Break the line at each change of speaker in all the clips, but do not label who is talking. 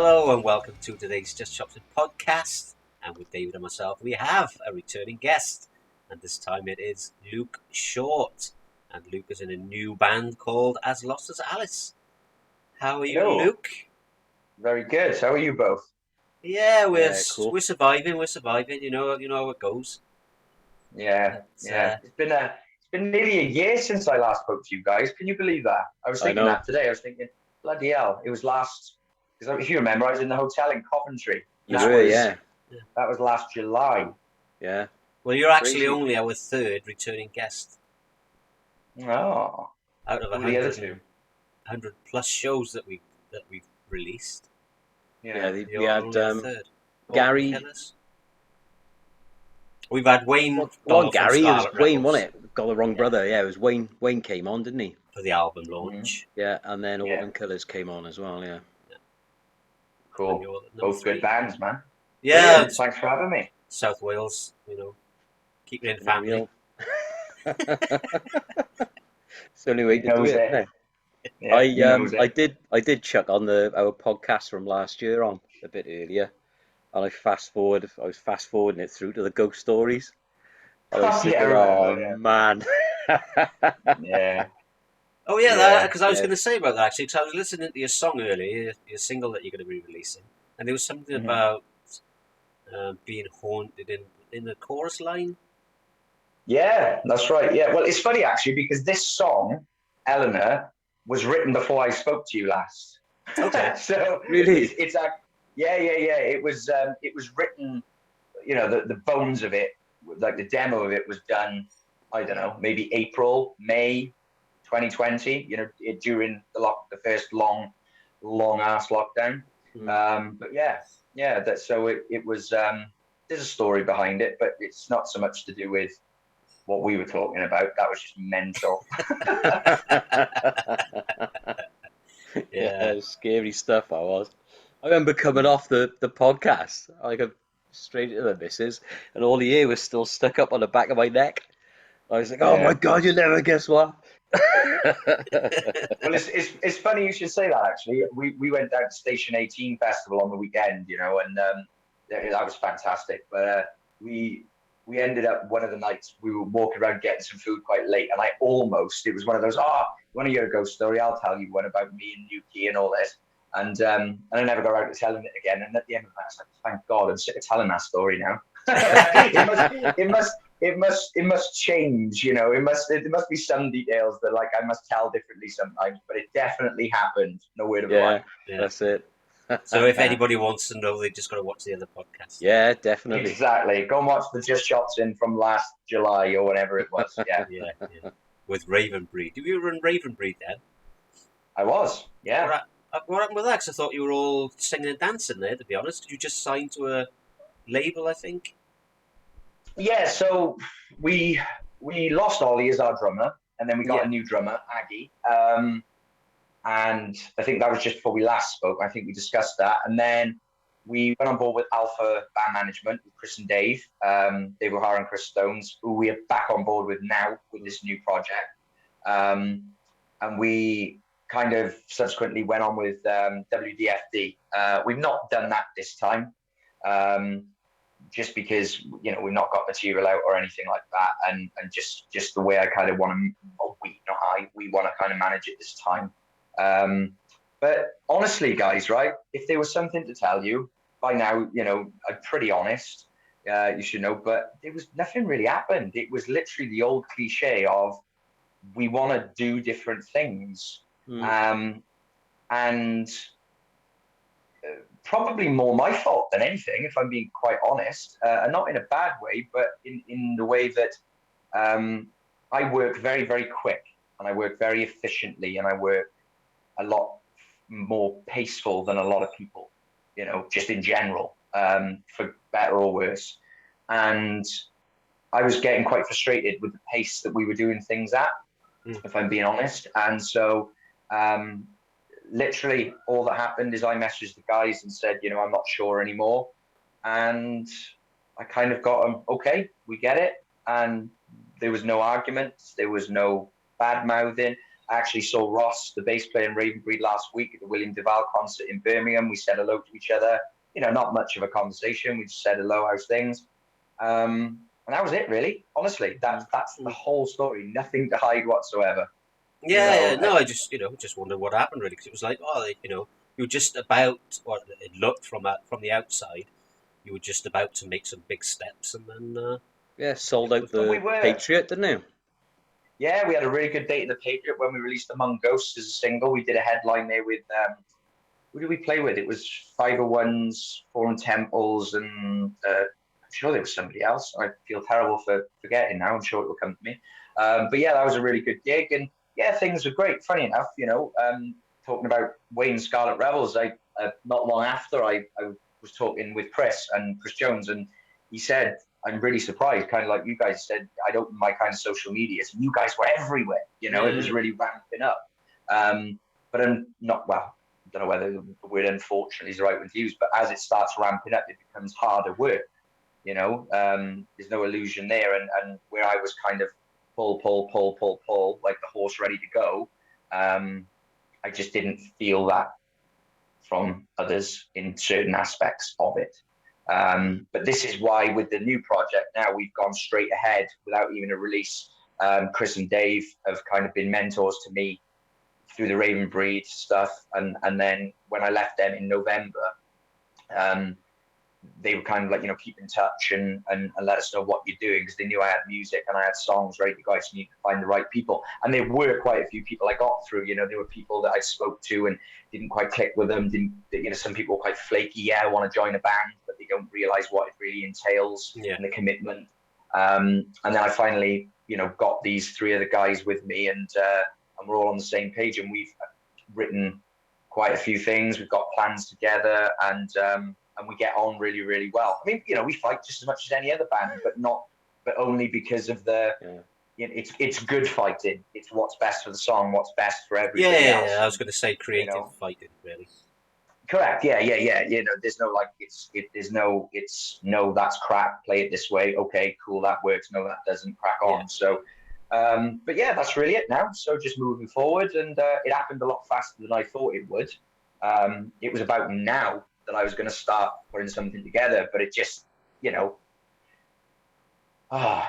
Hello and welcome to today's Just Chopsing Podcast. And with David and myself, we have a returning guest. And this time it is Luke Short. And Luke is in a new band called As Lost as Alice. How are you,
Hello.
Luke?
Very good. How are you both?
Yeah, we're
Cool.
we're surviving. You know how it goes.
Yeah.
But,
It's been nearly a year since I last spoke to you guys. Can you believe that? I was thinking that today. I was thinking, bloody hell, it was last. Because if you remember, I was in the hotel in Coventry.
Yeah.
That was last July.
Yeah. Well, you're actually
Crazy.
only our third returning guest
Oh.
out of
Who are the other two?
100 plus shows that we've released.
Yeah.
We had
Gary.
Killers. We've had Wayne.
Well, Gary, it was Wayne,
Rebels
wasn't it? Got the wrong brother. Yeah, it was Wayne. Wayne came on, didn't he?
for the album launch.
Yeah, and then Autumn Killers came on as well. Yeah.
Cool. Both good bands, man.
Yeah.
Brilliant. Thanks for having me.
South Wales, keep it in family.
It's the only way to do it, isn't it? Yeah, I did chuck on our podcast from last year on a bit earlier, and I was fast forwarding it through to the ghost stories. And I was thinking, man.
Yeah.
Oh yeah, because I was going to say about that actually. Because I was listening to your song earlier, your single that you're going to be releasing, and there was something about being haunted in the chorus line.
Yeah, that's right. Yeah, well, it's funny actually because this song, Eleanor, was written before I spoke to you last.
Okay.
So
really,
it's yeah. It was written. You know, the bones of it, like the demo of it, was done. I don't know, maybe April, May, 2020. You know, during the first long ass lockdown. But yeah. So it was. There's a story behind it, but it's not so much to do with what we were talking about. That was just mental.
Yeah, scary stuff. I remember coming off the podcast, like straight to the missus, and all the hair was still stuck up on the back of my neck. I was like, "Oh my god, you never guess what?"
Well, it's funny you should say that. Actually, we went down to Station 18 Festival on the weekend, and that was fantastic. But we ended up one of the nights we were walking around getting some food quite late, and it was one of those, you want to hear a ghost story? I'll tell you one about me and Yuki and all this. And I never got around to telling it again. And at the end of the night, I was like, thank God, I'm sick of telling that story now. It must change, There must be some details that I must tell differently sometimes, but it definitely happened. No word of a lie.
Yeah, that's it.
So if anybody wants to know, they just got to watch the other podcast.
Yeah, definitely.
Exactly. Go and watch the Just Chopsing from last July or whenever it was. Yeah.
yeah. With Ravenbreed. You were in Ravenbreed then?
I was. Yeah.
What happened with that? Because I thought you were all singing and dancing there, to be honest. Did you just sign to a label, I think?
Yeah, so we lost Ollie as our drummer, and then we got a new drummer, Aggie. And I think that was just before we last spoke. I think we discussed that. And then we went on board with Alpha Band Management with Chris and Dave. Dave O'Hara and Chris Stones, who we are back on board with now with this new project. And we kind of subsequently went on with WDFD. We've not done that this time, just because we've not got material out or anything like that, and just the way I kind of want to. We want to kind of manage it this time. But honestly, guys, right? If there was something to tell you by now, I'm pretty honest. You should know, but there was nothing really happened. It was literally the old cliche of we want to do different things. And probably more my fault than anything, if I'm being quite honest, and not in a bad way, but in the way that I work very, very quick, and I work very efficiently, and I work a lot more paceful than a lot of people, just in general, for better or worse. And I was getting quite frustrated with the pace that we were doing things at, if I'm being honest. And so literally all that happened is I messaged the guys and said, I'm not sure anymore. And I kind of got them, okay, we get it. And there was no arguments. There was no bad mouthing. I actually saw Ross, the bass player in Ravenbreed, last week at the William Duval concert in Birmingham. We said hello to each other. Not much of a conversation. We just said hello, how's things? And that was it, really. Honestly, that's the whole story. Nothing to hide whatsoever.
Yeah, no, I just just wondered what happened really, because it was like, you were just about, or it looked from the outside, you were just about to make some big steps, and then
sold out the Patriot, didn't you?
Yeah, we had a really good date in the Patriot when we released Among Ghosts as a single. We did a headline there with who did we play with? It was 501s, Foreign Temples, and I'm sure there was somebody else. I feel terrible for forgetting now. I'm sure it will come to me. But yeah, that was a really good gig, and yeah, things were great. Funny enough, talking about Wayne Scarlet Rebels, I not long after I was talking with Chris Jones, and he said, I'm really surprised, kind of like you guys said, I'd opened my kind of social media, so you guys were everywhere, It was really ramping up. But I'm not, well, I don't know whether the word unfortunately is the right one to use, but as it starts ramping up, it becomes harder work, there's no illusion there, and where I was kind of pull, like the horse ready to go, I just didn't feel that from others in certain aspects of it. But this is why with the new project now, we've gone straight ahead without even a release. Chris and Dave have kind of been mentors to me through the Ravenbreed stuff. And then when I left them in November, they were kind of like, keep in touch and let us know what you're doing, because they knew I had music and I had songs ready to go. I just need to find the right people. And there were quite a few people I got through, there were people that I spoke to and didn't quite click with them. Some people were quite flaky. Yeah, I want to join a band, but they don't realize what it really entails and the commitment. And then I finally, got these three other guys with me, and we're all on the same page, and we've written quite a few things. We've got plans together, and we get on really, really well. I mean, we fight just as much as any other band, but only because of it's good fighting. It's what's best for the song, what's best for everybody else.
I was going to say creative fighting, really.
Correct. Yeah. There's no no, that's crap. Play it this way. Okay, cool. That works. No, that doesn't. Crack on. So, but yeah, that's really it now. So just moving forward, and it happened a lot faster than I thought it would. It was about now that I was going to start putting something together, but it just, you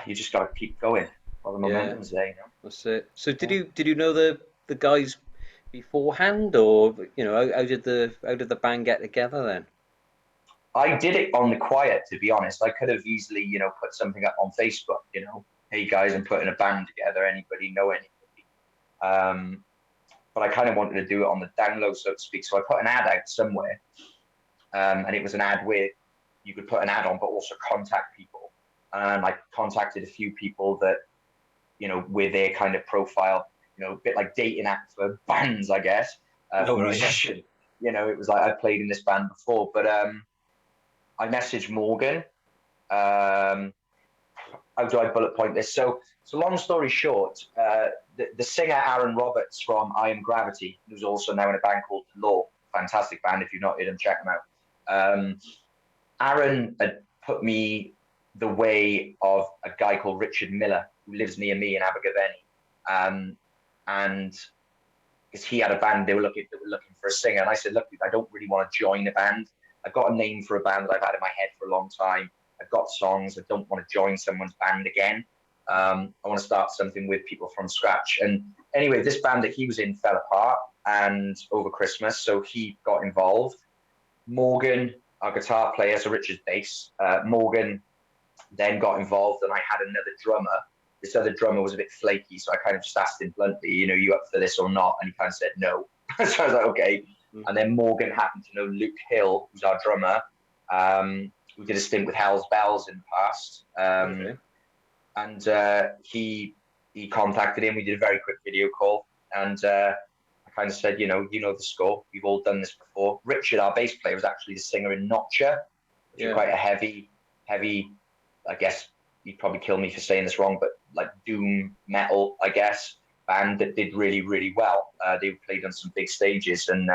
just got to keep going while the momentum's there.
That's it. So did you know the guys beforehand, or how did the band get together then?
I did it on the quiet, to be honest. I could have easily, put something up on Facebook, hey guys, I'm putting a band together. Anybody know anybody? But I kind of wanted to do it on the down low, so to speak. So I put an ad out somewhere. And it was an ad where you could put an ad on, but also contact people. And I contacted a few people that, with their kind of profile, a bit like dating app for bands, I guess. Musician. It was like, I played in this band before, but I messaged Morgan. How do I bullet point this? So long story short, the singer Aaron Roberts from I Am Gravity, who's also now in a band called Law, fantastic band. If you've not heard them, check them out. Aaron had put me the way of a guy called Richard Miller, who lives near me in Abergavenny. And because he had a band, they were looking for a singer. And I said, look, I don't really want to join a band. I've got a name for a band that I've had in my head for a long time. I've got songs. I don't want to join someone's band again. I want to start something with people from scratch. And anyway, this band that he was in fell apart and over Christmas, so he got involved. Morgan, our guitar player, so Richard's bass, Morgan then got involved, and I had another drummer. This other drummer was a bit flaky, so I kind of just asked him bluntly, you up for this or not? And he kind of said no. So I was like, okay. Mm-hmm. And then Morgan happened to know Luke Hill, who's our drummer, who did a stint with Hell's Bells in the past. And he contacted him. We did a very quick video call, and I kind of said, you know the score. We've all done this before. Richard, our bass player, was actually the singer in Notcher, which is quite a heavy, I guess you'd probably kill me for saying this wrong, but like doom metal, I guess, band that did really, really well. They played on some big stages, and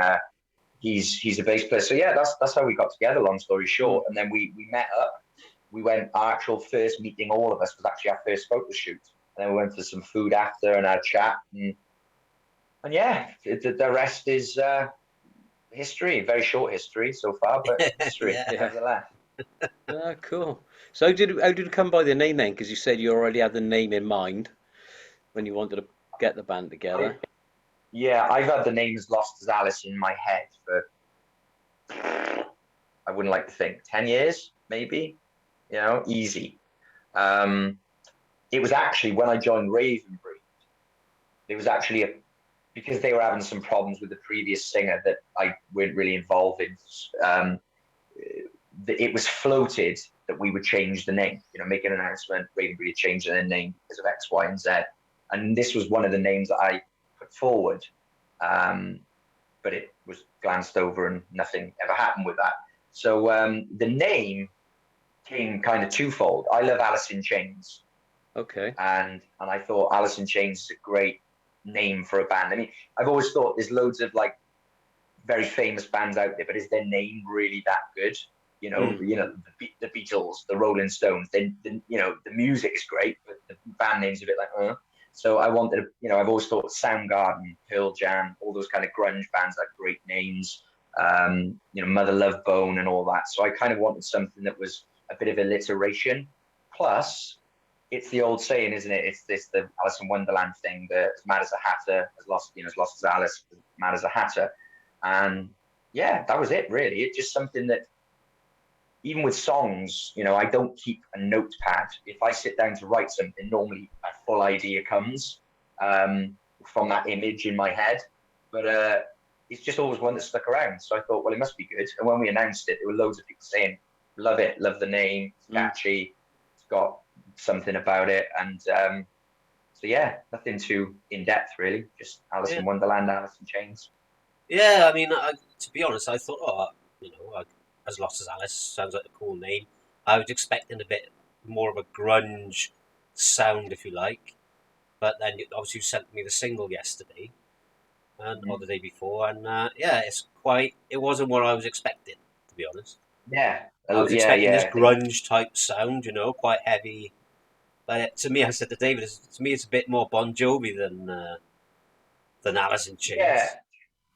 he's a bass player. So yeah, that's how we got together, long story short. And then we met up. We went, our actual first meeting, all of us, was actually our first photo shoot. And then we went for some food after and had a chat. And And yeah, the rest is history. Very short history so far, but history
Yeah.
nevertheless.
Cool. So how did it come by the name then? Because you said you already had the name in mind when you wanted to get the band together.
I've had the names Lost as Alice in my head for, I wouldn't like to think, 10 years, maybe, easy. It was actually when I joined Ravenbreed, it was actually because they were having some problems with the previous singer that I weren't really involved in. It was floated that we would change the name, make an announcement, Ravenbreed change their name because of X, Y, and Z. And this was one of the names that I put forward. But it was glanced over and nothing ever happened with that. So the name came kind of twofold. I love Alice in Chains.
Okay.
And I thought Alice in Chains is a great name for a band. I mean, I've always thought there's loads of like very famous bands out there, but is their name really that good? The Beatles, the Rolling Stones, the music is great, but the band name's a bit like, So I wanted to, I've always thought Soundgarden, Pearl Jam, all those kind of grunge bands had great names, Mother Love Bone and all that. So I kind of wanted something that was a bit of alliteration. Plus, it's the old saying, isn't it? It's the Alice in Wonderland thing, the as mad as a hatter, as lost as Alice, as mad as a hatter. And yeah, that was it really. It's just something that, even with songs, I don't keep a notepad. If I sit down to write something, normally a full idea comes from that image in my head. But it's just always one that stuck around. So I thought, well, it must be good. And when we announced it, there were loads of people saying, love it, love the name, it's catchy, it's got something about it. And so yeah, nothing too in-depth really, just Alice in Wonderland, Alice in Chains.
Yeah, I mean, to be honest, I thought, As Lost as Alice sounds like a cool name. I was expecting a bit more of a grunge sound, if you like. But then, obviously, you sent me the single yesterday, or the day before, and it wasn't what I was expecting, to be honest.
Yeah.
I was expecting this grunge type sound, quite heavy. But to me, I said to David, it's a bit more Bon Jovi than Alice in Chains.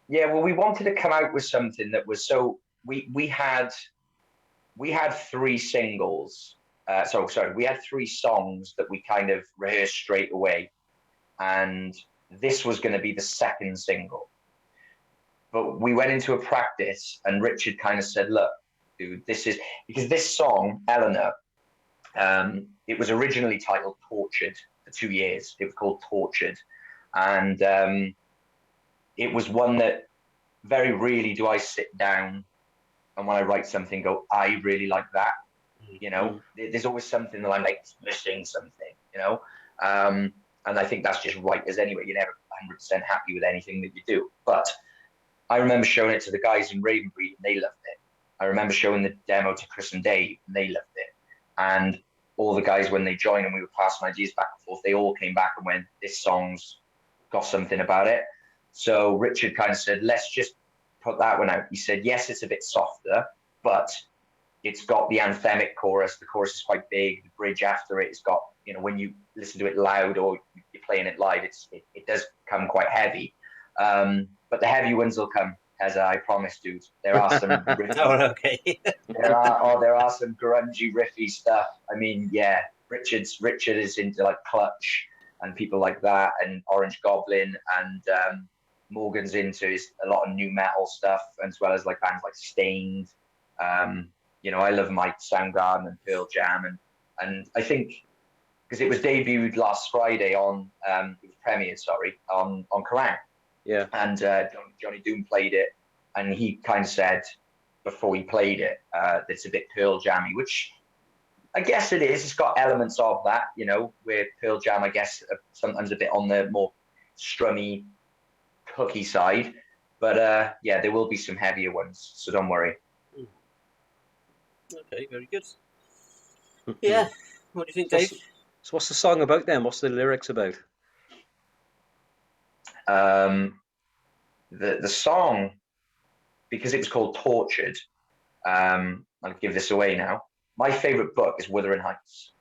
Yeah. Well, we wanted to come out with something that was we had 3 singles. We had 3 songs that we kind of rehearsed straight away, and this was going to be the second single. But we went into a practice, and Richard kind of said, "Look, dude, this is because this song, Eleanor, it was originally titled Tortured for 2 years. It was called Tortured, and it was one that very rarely do I sit down and when I write something, go, I really like that. There's always something that I'm like missing something, and I think that's just right as anyway. You're never 100% happy with anything that you do. But I remember showing it to the guys in Ravenbreed and they loved it. I remember showing the demo to Chris and Dave and they loved it. And all the guys, when they joined and we were passing ideas back and forth, they all came back and went, this song's got something about it. So Richard kind of said, let's just put that one out. He said, yes, it's a bit softer, but it's got the anthemic chorus. The chorus is quite big. The bridge after it has got, when you listen to it loud or you're playing it live, it does come quite heavy. But the heavy ones will come, as I promised, dude. There are some
riffy,
there are some grungy, riffy stuff. I mean, yeah, Richard is into like Clutch and people like that, and Orange Goblin, and Morgan's into a lot of new metal stuff, as well as like bands like Stained. I love my Soundgarden and Pearl Jam, and I think because it was debuted last Friday on it was premiered, on Kerrang.
Yeah.
And Johnny Doom played it, and he kind of said before he played it that it's a bit Pearl Jammy, which I guess it is. It's got elements of that, where Pearl Jam, I guess, sometimes a bit on the more strummy, hooky side. But yeah, there will be some heavier ones, so don't worry.
Okay, very good. Yeah, what do you think, Dave?
So what's the song about then? What's the lyrics about?
The song, because it was called Tortured, I'll give this away now. My favorite book is Wuthering Heights.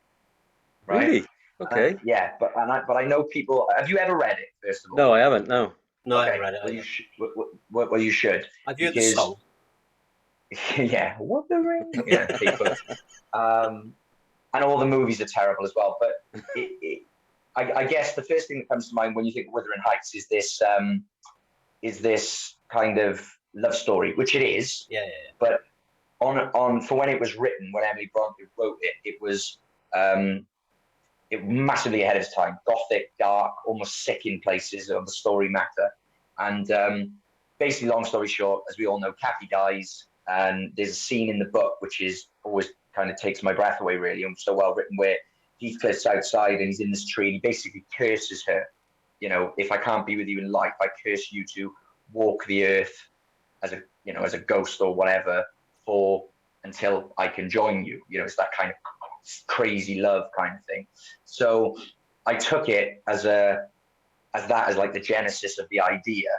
Right? Really? Okay.
Yeah, but I know people. Have you ever read it? First of all,
no, I haven't. No.
No, I
Okay.
haven't read it.
Well, you should.
I've heard the song.
Yeah, Wuthering. Yeah, people. And all the movies are terrible as well. But I guess the first thing that comes to mind when you think of Wuthering Heights is this kind of love story, which it is.
Yeah.
But on for when it was written, when Emily Bronte wrote it, it was massively ahead of its time. Gothic, dark, almost sick in places of the story matter. And basically, long story short, as we all know, Kathy dies, and there's a scene in the book which is always kind of takes my breath away, really, and so well written, where Heathcliff's outside and he's in this tree and he basically curses her. If I can't be with you in life, I curse you to walk the earth as a ghost or whatever until I can join you. It's that kind of crazy love kind of thing. So I took it as like the genesis of the idea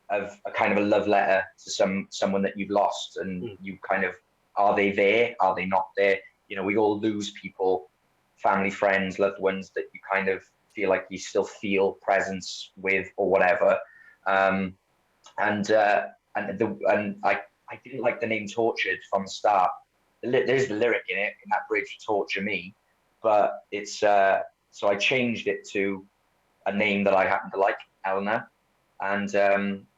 of a kind of a love letter to someone that you've lost, and you kind of, are they there? Are they not there? We all lose people, family, friends, loved ones that you kind of feel like you still feel presence with or whatever. And I didn't like the name Tortured from the start. There's the lyric in it, in that bridge, torture me, but it's so I changed it to a name that I happen to like, Eleanor, and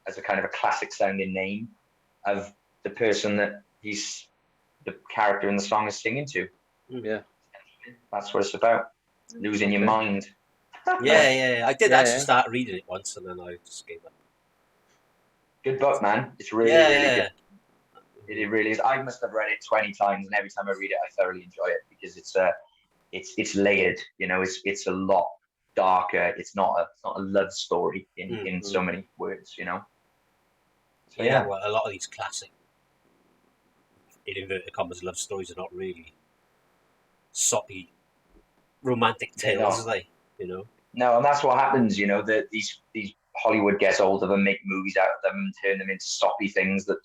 as a kind of a classic sounding name of the person that the character in the song is singing to.
Yeah,
that's what it's about. Losing your mind.
Yeah. I did actually start reading it once, and then I just gave up. Good
book, man. It's really good. It really is. I must have read it 20 times, and every time I read it, I thoroughly enjoy it because it's layered. It's a lot darker. It's not a love story in so many words. So,
yeah. Well, a lot of these classic, in inverted commas, love stories are not really soppy romantic tales, are they?
No, and that's what happens. That these Hollywood gets hold of them, make movies out of them, and turn them into soppy things that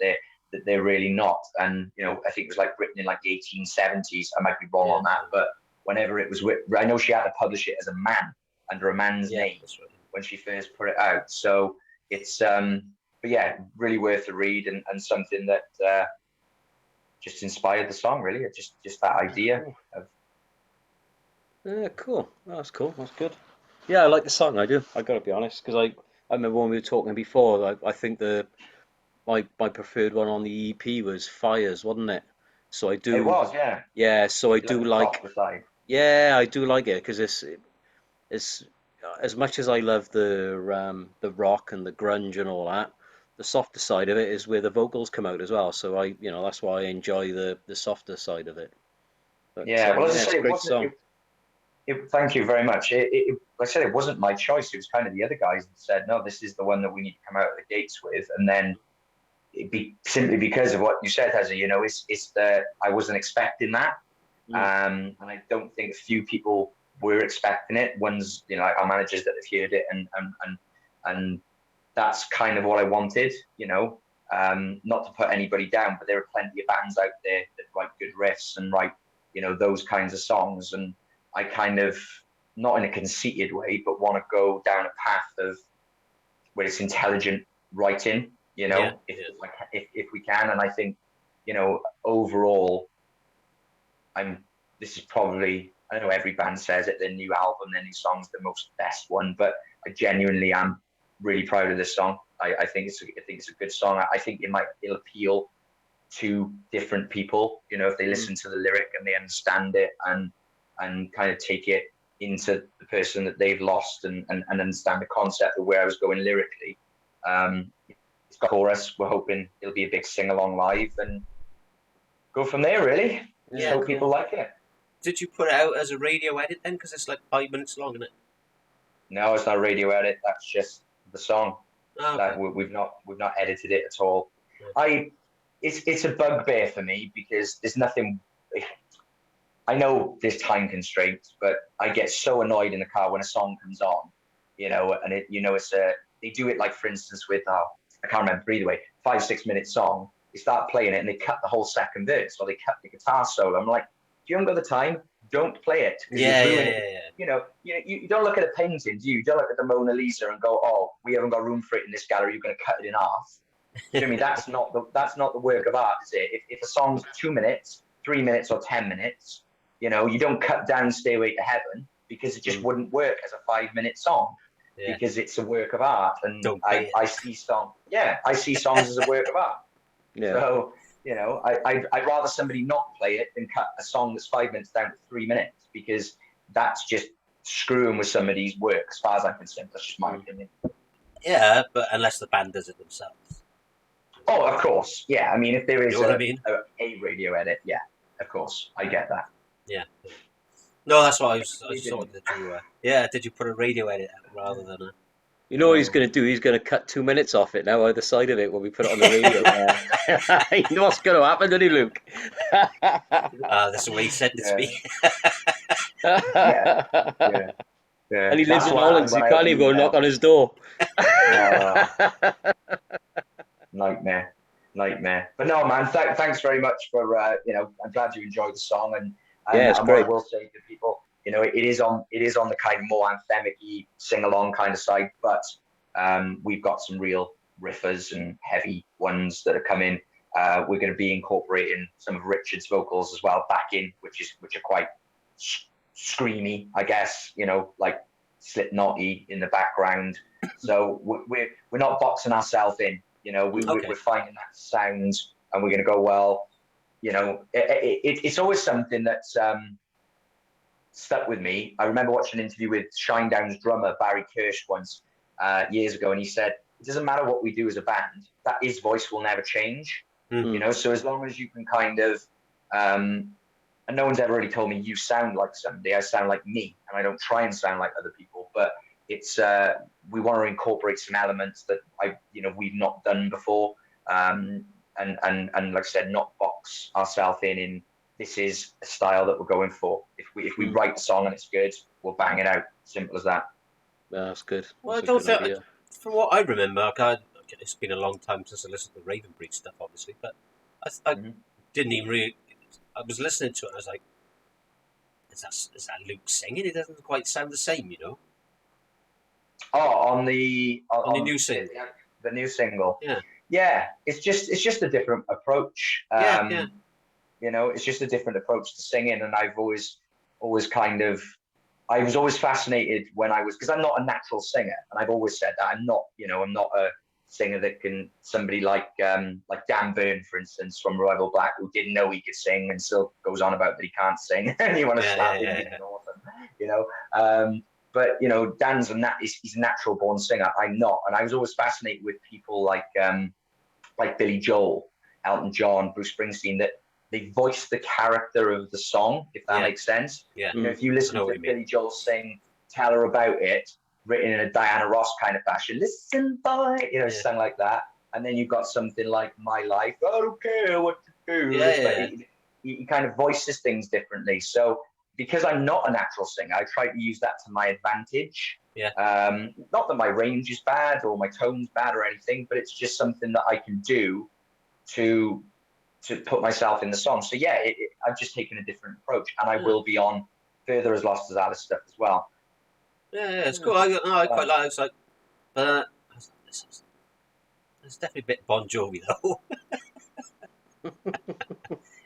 they're really not. And I think it was like written in like the 1870s. I might be wrong on that, but whenever it was I know she had to publish it as a man under a man's name when she first put it out. So it's but yeah, really worth a read, and something that just inspired the song, really. Just that idea of.
Yeah, cool. That's cool. That's good. Yeah, I like the song. I do. I got to be honest, because I remember when we were talking before. I think my preferred one on the EP was Fires, wasn't it? So I do.
It was, yeah.
Yeah, so I do like. Yeah, I do like it because it's as much as I love the rock and the grunge and all that. The softer side of it is where the vocals come out as well. So that's why I enjoy the softer side of it.
But, well, as I say,
great song.
Thank you very much. Like I said, it wasn't my choice. It was kind of the other guys that said, no, this is the one that we need to come out of the gates with. And then simply because of what you said, Hezza, it's that I wasn't expecting that. And I don't think a few people were expecting it. One's, our managers that have heard it, and that's kind of what I wanted, not to put anybody down, but there are plenty of bands out there that write good riffs and write, those kinds of songs. And I kind of, not in a conceited way, but want to go down a path of where it's intelligent writing, if we can. And I think, overall, this is probably, I know every band says it, their new album, their new song's the most best one, but I genuinely am really proud of this song. I think it's a good song. I think it'll appeal to different people, if they listen to the lyric and they understand it and kind of take it into the person that they've lost and understand the concept of where I was going lyrically. It's got a chorus. We're hoping it'll be a big sing-along live and go from there, really. Just hope people like it.
Did you put it out as a radio edit then? Because it's like 5 minutes long, isn't it?
No, it's not a radio edit. That's just the song.
Oh, okay.
We've not edited it at all. It's a bugbear for me because there's nothing. I know there's time constraints, but I get so annoyed in the car when a song comes on, and it's they do it like, for instance, with I can't remember either way, 5-6 minute song. They start playing it and they cut the whole second verse, or they cut the guitar solo. I'm like, if you haven't got the time, don't play it. You know, you don't look at a painting, do you? You don't look at the Mona Lisa and go, oh, we haven't got room for it in this gallery. You're going to cut it in half. Do you know what I mean? That's not the work of art, is it? If a song's 2 minutes, 3 minutes, or 10 minutes, you know, you don't cut down Stairway to Heaven because it just wouldn't work as a 5-minute song because it's a work of art. And I see songs as a work of art. Yeah. So, you know, I'd rather somebody not play it than cut a song that's 5 minutes down to 3 minutes, because that's just screwing with somebody's work, as far as I'm concerned. That's just my opinion.
Yeah, but unless the band does it themselves.
Oh, of course. Yeah, I mean, if there is
a
radio edit, yeah, of course, I get that.
Yeah. No, that's what I thought that you. Did you put a radio edit out rather than a?
You know what he's going to do? He's going to cut 2 minutes off it now, either side of it, when we put it on the radio. You know what's going to happen, doesn't he, Luke?
That's the way he said it to me.
Yeah.
And he lives in Holland, so you can't even go knock on his door.
Nightmare. But no, man, thanks very much for, I'm glad you enjoyed the song. And
it's great.
What I will say to people, you know, it is on the kind of more anthemic-y, sing-along kind of side, but we've got some real riffers and heavy ones that are coming. We're going to be incorporating some of Richard's vocals as well back in, which are quite screamy, I guess, you know, like Slipknot-y in the background. So we're not boxing ourselves in, you know. We're finding that sound, and we're going to go, well, you know, it's always something that's stuck with me. I remember watching an interview with Shinedown's drummer, Barry Kirsch, once years ago, and he said, it doesn't matter what we do as a band, that his voice will never change. You know, so as long as you can kind of, and no one's ever really told me you sound like somebody, I sound like me, and I don't try and sound like other people, but it's, we want to incorporate some elements that we've not done before. And like I said, not box ourselves in this is a style that we're going for. If we write a song and it's good, we'll bang it out. Simple as that.
Yeah, that's good.
Well, I don't think, from what I remember, it's been a long time since I listened to the Ravenbreed stuff, obviously, but I didn't even really. I was listening to it, and I was like, "Is that Luke singing? It doesn't quite sound the same, you know."
Oh, on the
new single,
the new single.
Yeah,
it's just a different approach. You know, it's just a different approach to singing, and I've always kind of, I was always fascinated because I'm not a natural singer, and I've always said that I'm not a singer that can, somebody like Dan Byrne, for instance, from Revival Black, who didn't know he could sing and still goes on about that he can't sing, and you want to slap him, you know. But you know, Dan's he's a natural born singer. I'm not, and I was always fascinated with people like Billy Joel, Elton John, Bruce Springsteen, that they voice the character of the song, if that makes sense.
Yeah.
You know, if you listen to Billy Joel sing "Tell Her About It," written in a Diana Ross kind of fashion, listen, boy, you know, something like that, and then you've got something like "My Life," I don't care what you do. He kind of voices things differently. So because I'm not a natural singer, I try to use that to my advantage.
Yeah.
Not that my range is bad or my tone's bad or anything, but it's just something that I can do to put myself in the song. So yeah, I've just taken a different approach, and I will be on Further As Lost as Alice stuff as well.
Yeah, it's cool. I quite like it. It's like, but it's definitely a bit Bon Jovi though.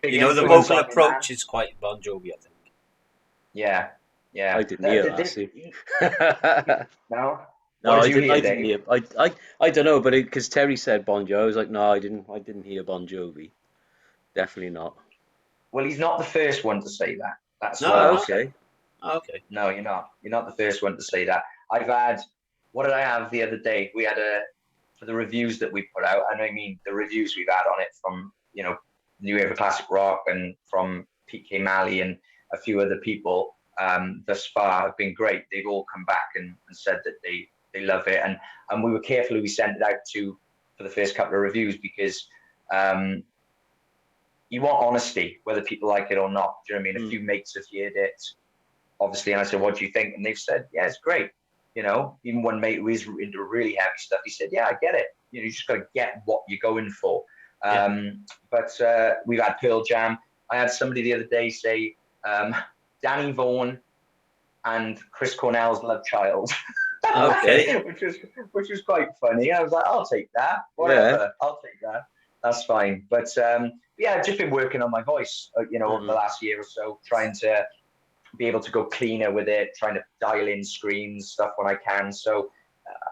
You know, the vocal approach is quite Bon Jovi, I think.
Yeah.
I didn't hear that. See.
No,
I didn't hear. I don't know, but because Terry said Bon Jovi, I was like, no, I didn't hear Bon Jovi. Definitely not.
Well, he's not the first one to say that. That's
okay.
Okay.
No, you're not. You're not the first one to say that. I've had. What did I have the other day? We had for the reviews that we put out, and I mean the reviews we've had on it from New Wave of Classic Rock and from PK Malley and a few other people thus far have been great. They've all come back and said that they love it, and we were careful who we sent it out to for the first couple of reviews, because you want honesty, whether people like it or not. Do you know what I mean? A few mates have heard it, obviously, and I said, what do you think? And they've said, yeah, it's great. You know, even one mate who is into really heavy stuff, he said, yeah, I get it. You know, you just got to get what you're going for. But we've had Pearl Jam. I had somebody the other day say, Danny Vaughan, and Chris Cornell's love child.
Okay.
which was quite funny. I was like, I'll take that. Whatever. Yeah. I'll take that. That's fine. But yeah, I've just been working on my voice, over the last year or so, trying to be able to go cleaner with it, trying to dial in screams, stuff when I can. So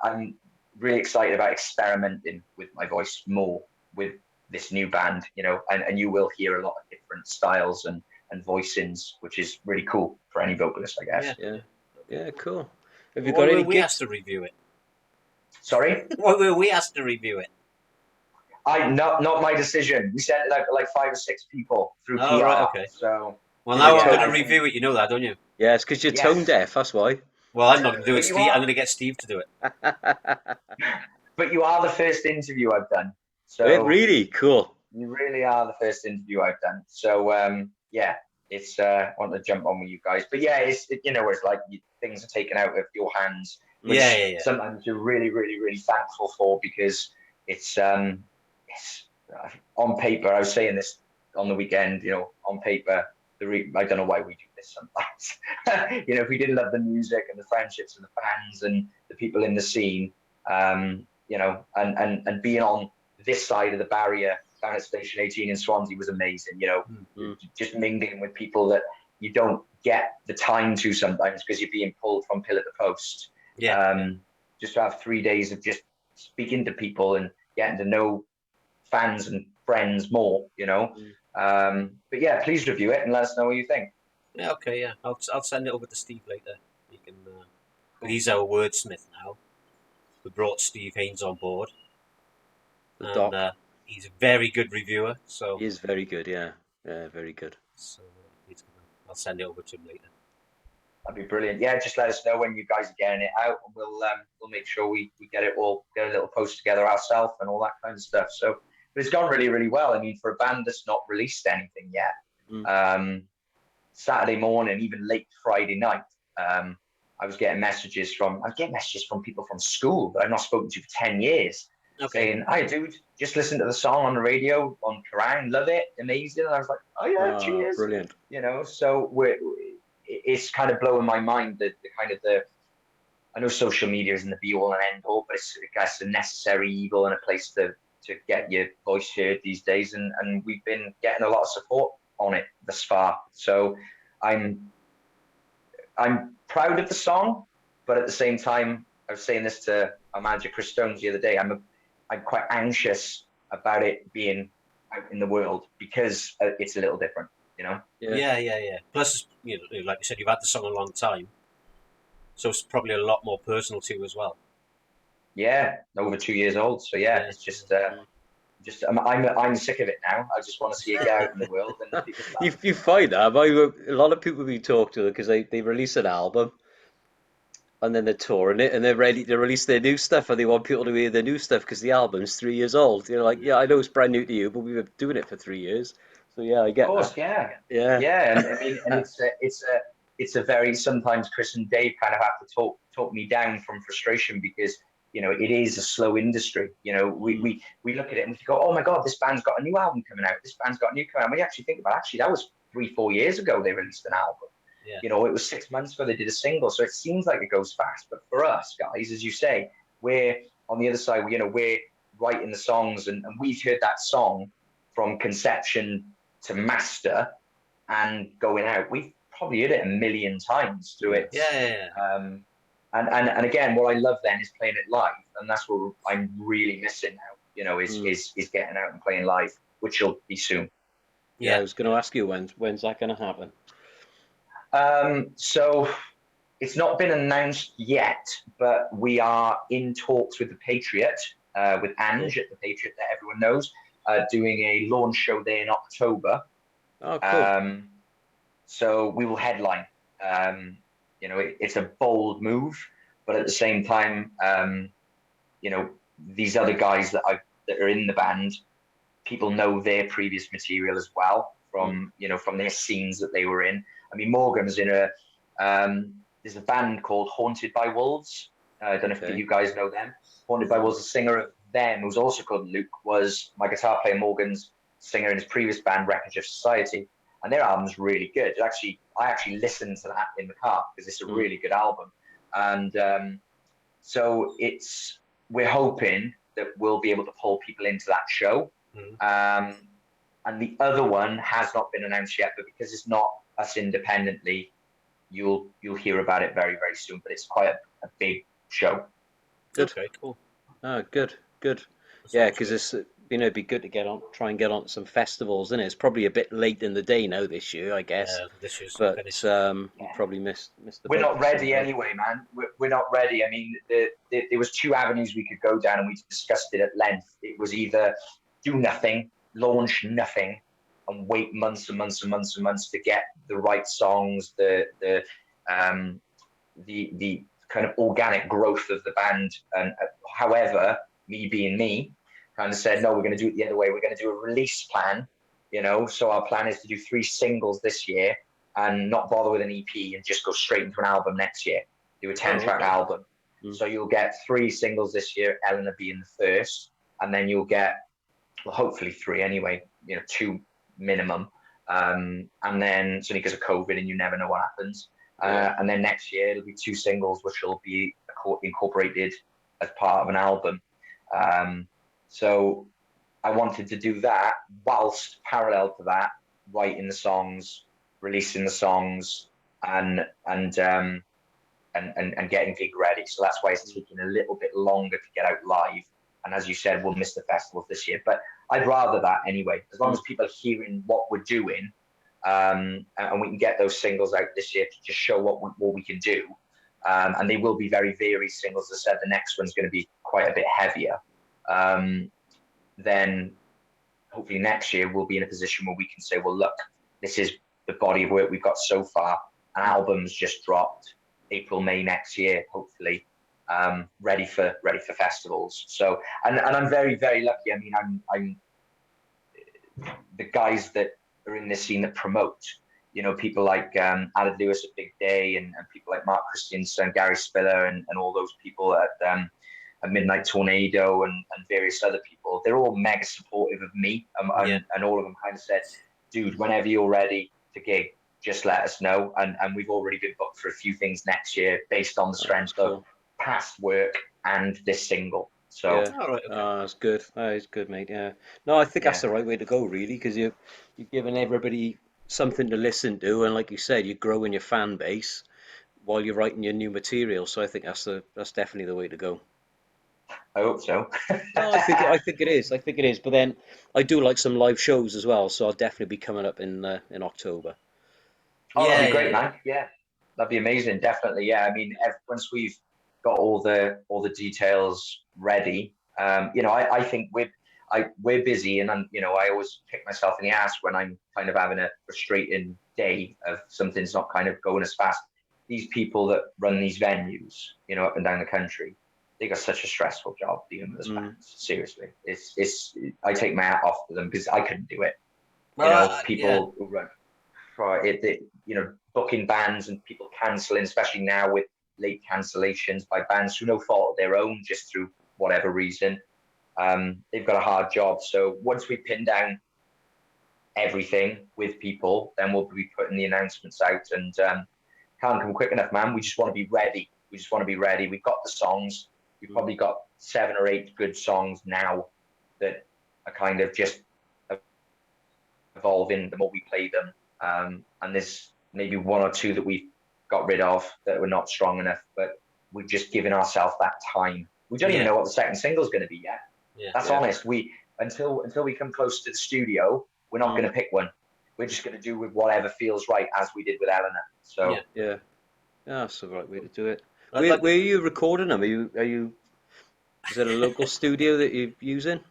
I'm really excited about experimenting with my voice more with this new band, and you will hear a lot of different styles and voicings, which is really cool for any vocalist, I guess.
Yeah, cool. Have you got any
we asked to review it?
Sorry?
What were we asked to review it?
Not my decision. We sent like 5 or 6 people through PR. Right, okay. So
now I'm going to review it. You know that, don't you?
Yeah, it's because you're tone deaf. That's why.
Well, I'm not going to do it. Steve, I'm going to get Steve to do it.
But you are the first interview I've done. So
really cool.
You really are the first interview I've done. So it's I want to jump on with you guys. But yeah, it's it's like things are taken out of your hands. Which sometimes you're really, really, really thankful for, because it's on paper. I was saying this on the weekend. On paper, I don't know why we do this sometimes. If we didn't love the music and the friendships and the fans and the people in the scene, and being on this side of the barrier down at Station 18 in Swansea was amazing. Just mingling with people that you don't get the time to sometimes because you're being pulled from pillar to post. Just to have 3 days of just speaking to people and getting to know fans and friends more, But yeah, please review it and let us know what you think.
Yeah, okay, yeah. I'll send it over to Steve later. He can. He's our wordsmith now. We brought Steve Haynes on board. And he's a very good reviewer. So
he is very good, yeah. Yeah, very good.
So I'll send it over to him later.
That'd be brilliant. Yeah, just let us know when you guys are getting it out, and we'll make sure we get it all, get a little post together ourselves and all that kind of stuff. So, but it's gone really, really well. I mean, for a band that's not released anything yet, Saturday morning, even late Friday night, I was getting messages from people from school that I've not spoken to for 10 years. Saying, "Hi, dude, just listen to the song on the radio on Kerrang, love it, amazing." And I was like, "Oh yeah, cheers,
brilliant."
So it's kind of blowing my mind that I know social media isn't the be all and end all, but it's, I guess, a necessary evil and a place to get your voice heard these days, and we've been getting a lot of support on it thus far. So I'm proud of the song, but at the same time, I was saying this to our manager Chris Stones the other day, I'm quite anxious about it being out in the world because it's a little different,
Yeah. Plus, like you said, you've had the song a long time, so it's probably a lot more personal to you as well.
Yeah, over 2 years old. So yeah. It's just I'm sick of it now. I just want to see it get out in the world. And
you find that a lot of people we talk to, because they release an album. And then they're touring it, and they're ready to release their new stuff, and they want people to hear their new stuff because the album's 3 years old. Like, yeah, I know it's brand new to you, but we've been doing it for 3 years. So yeah, I get that.
Yeah. And I mean, and it's a very, sometimes Chris and Dave kind of have to talk me down from frustration because it is a slow industry. We look at it and we go, oh my God, this band's got a new album coming out. This band's got a new coming out. And we actually think about that was 3-4 years ago they released an album. Yeah. It was 6 months ago they did a single, so it seems like it goes fast. But for us guys, as you say, we're on the other side. We're writing the songs, and we've heard that song from conception to master and going out. We've probably heard it 1 million times through it.
Yeah.
And again, what I love then is playing it live, and that's what I'm really missing now. Is getting out and playing live, which will be soon.
Yeah, I was going to ask you when's that going to happen.
So it's not been announced yet, but we are in talks with the Patriot, with Ange at the Patriot that everyone knows, doing a launch show there in October.
Oh, cool.
So we will headline. It's a bold move, but at the same time, these other guys that are in the band, people know their previous material as well from their scenes that they were in. I mean, Morgan's in there's a band called Haunted by Wolves. I don't know if you guys know them. Haunted by Wolves, the singer of them, who's also called Luke, was my guitar player Morgan's singer in his previous band, Wreckage of Society. and their album's really good. I actually listened to that in the car because it's a really good album, and so we're hoping that we'll be able to pull people into that show. And the other one has not been announced yet, but because it's not us independently, you'll hear about it very, very soon. But it's quite a big show.
Good.
Okay, cool.
Oh, good. Yeah, because it's it'd be good to try and get on some festivals, isn't it? It's probably a bit late in the day now this year, I guess.
Yeah, this year's
but
finished.
you probably missed the.
We're not ready anyway, man. We're not ready. I mean, there was 2 avenues we could go down, and we discussed it at length. It was either do nothing, launch nothing, and wait months and months and months and months to get the right songs, the kind of organic growth of the band. And however, me being me, kind of said, no, we're going to do it the other way. We're going to do a release plan, So our plan is to do 3 singles this year and not bother with an EP and just go straight into an album next year. Do a 10-track album. So you'll get 3 singles this year, Eleanor being the first, and then you'll get, well, hopefully 3 anyway, 2 minimum. And then it's only because of COVID and you never know what happens. And then next year it'll be 2 singles, which will be incorporated as part of an album. So I wanted to do that whilst parallel to that, writing the songs, releasing the songs, and getting gig ready. So that's why it's taking a little bit longer to get out live. And as you said, we'll miss the festivals this year, but I'd rather that anyway, as long as people are hearing what we're doing, and we can get those singles out this year to just show what we can do. And they will be very varied singles. As I said, the next one's going to be quite a bit heavier. Then hopefully next year we'll be in a position where we can say, well, look, this is the body of work we've got so far. An album's just dropped April, May next year, hopefully, ready for festivals. So, and I'm very, very lucky. I mean, I'm the guys that are in this scene that promote, people like Alan Lewis at Big Day and people like Mark Christiansen, Gary Spiller and all those people at Midnight Tornado and various other people. They're all mega supportive of me. And all of them kind of said, dude, whenever you're ready to gig, just let us know. And we've already been booked for a few things next year based on the strength of past work and this single. So
that's good. That is good, mate. Yeah. No, I think that's the right way to go, really, because you're giving everybody something to listen to, and like you said, you're growing your fan base while you're writing your new material. So I think that's definitely the way to go.
I hope so.
No, I think it is. But then I do like some live shows as well, so I'll definitely be coming up in October.
Oh, that'd be great, man. Yeah, that'd be amazing. Definitely. Yeah. I mean, once we've got all the details ready, I think we're busy, and I always kick myself in the ass when I'm kind of having a frustrating day of something's not kind of going as fast. These people that run these venues, up and down the country, they got such a stressful job dealing with us bands. Seriously, it's I take my hat off to them because I couldn't do it. People who run booking bands and people cancelling, especially now with late cancellations by bands through no fault of their own, just through whatever reason. They've got a hard job. So once we pin down everything with people, then we'll be putting the announcements out, and can't come quick enough, man. We just want to be ready. We've got the songs. We've probably got 7 or 8 good songs now that are kind of just evolving the more we play them. And there's maybe 1 or 2 that we've got rid of that were not strong enough, but we've just given ourselves that time. We don't even know what the second single is going to be yet. That's honest. We until we come close to the studio, we're not going to pick one. We're just going to do with whatever feels right, as we did with Eleanor. So
that's the right way to do it. Where are you recording them? Are you? Is it a local studio that you're using?